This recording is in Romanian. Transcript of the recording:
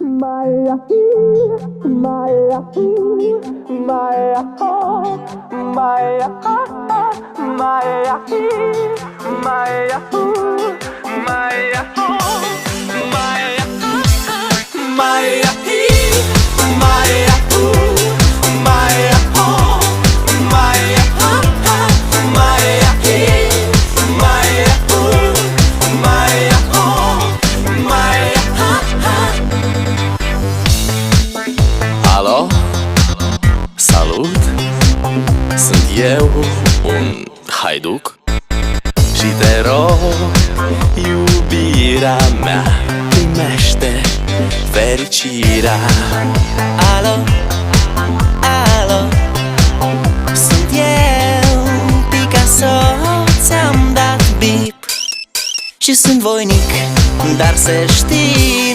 Maya, Maya, Maya, Maya, Maya, Maya, Maya, Alo? Salut! Sunt eu, un haiduc și te rog, iubirea mea, primește fericirea. Alo, alo, sunt eu, Picasso, ți-am dat bip și sunt voinic, dar să știi